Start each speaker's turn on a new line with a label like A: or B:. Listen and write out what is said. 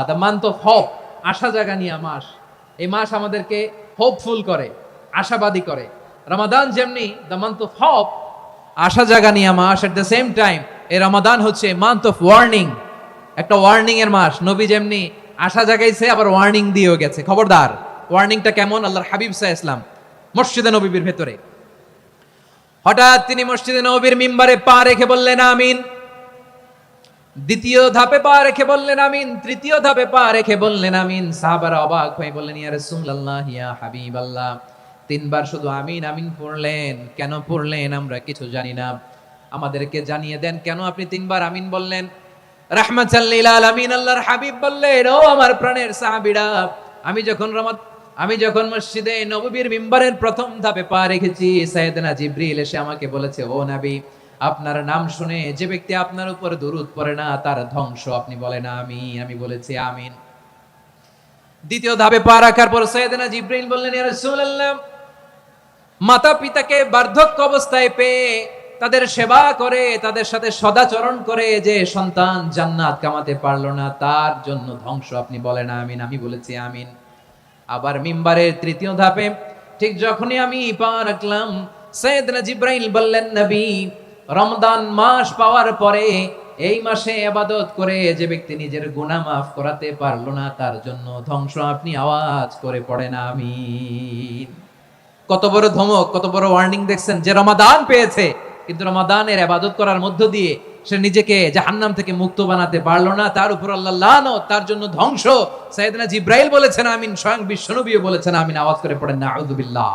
A: The month of hope, আশা জাগানিয়া মাস। এই মাস আমাদেরকে হোপফুল করে, আশাবাদী করে। রমাদান যেমনি দ্য মান্থ অফ হোপ, আশা জাগানিয়া মাস, এট দ্য সেম টাইম এই রমাদান হচ্ছে মান্থ অফ ওয়ার্নিং, একটা ওয়ার্নিং এর মাস। নবী যেমনি আশা জাগাইছে, আবার ওয়ার্নিং দিয়েও গেছে, খবরদার। ওয়ার্নিংটা কেমন? আল্লাহর হাবিব সাল্লাল্লাহু আলাইহি ওয়াসাল্লাম মসজিদে নববীর ভেতরে হঠাৎ তিনি মসজিদে নববীর মিম্বারে পা রেখে বললেন আমিন। দ্বিতীয় ধাপে পা রেখে বললেন আমিন, তৃতীয় ধাপে পা রেখে বললেন আমিন। সাহাবারা অবাক হয়ে বললেন, ইয়া রাসূলুল্লাহ, ইয়া হাবিবাল্লাহ, তিনবার শুধু আমিন আমিন পড়লেন, কেন পড়লেন আমরা কিছু জানি না, আমাদেরকে জানিয়ে দেন কেন আপনি তিনবার আমিন বললেন। রাহমাতাল লিল আলামিন আল্লাহর হাবিব বললেন, ও আমার প্রাণের সাহাবীরা, আমি যখন মসজিদে নববীর মিম্বারের প্রথম ধাপে পা রেখেছি, সাইয়েদনা জিবরিল এসে আমাকে বলেছে, ও নবী, আপনার নাম শুনে যে ব্যক্তি আপনার উপর দুরূদ পড়ে না তার ধ্বংস আপনি বলেন আমিন। আমি বলেছি আমিন। দ্বিতীয় ধাপে পা রাখার পর সাইয়েদনা জিবরিল বললেন, ইয়া রাসূলুল্লাহ, মাতা পিতাকে বার্ধক্য অবস্থায় পেয়ে তাদের সেবা করে, তাদের সাথে সদাচরণ করে যে সন্তান জান্নাত কামাতে পারলো না, তার জন্য ধ্বংস আপনি বলেন আমিন। আমি বলেছি আমিন। আবার মিম্বারের তৃতীয় ধাপে ঠিক যখনই আমি পা রাখলাম, সাইয়েদনা জিবরাইল বললেন, নবী, রমজান মাস পাওয়ার পরে এই মাসে ইবাদত করে যে ব্যক্তি নিজের গুনাহ মাফ করাতে পারলো না, তার জন্য ধ্বংস আপনি আওয়াজ করে পড়েন আমিন। কত বড় ধমক, কত বড় ওয়ার্নিং দেখছেন! যে রমাদান পেয়েছে কিন্তু রমাদানের ইবাদত করার মধ্য দিয়ে সে নিজেকে জাহান্নাম থেকে মুক্ত বানাতে পারলো না, তার উপর আল্লাহ লানত, তার জন্য ধ্বংস। সাইয়েদনা জিবরাইল বলেছেন আমিন, স্বয়ং বিশ্বনবীও বলেছেন আমিন। আওয়াজ করে পড়েন নাউযুবিল্লাহ।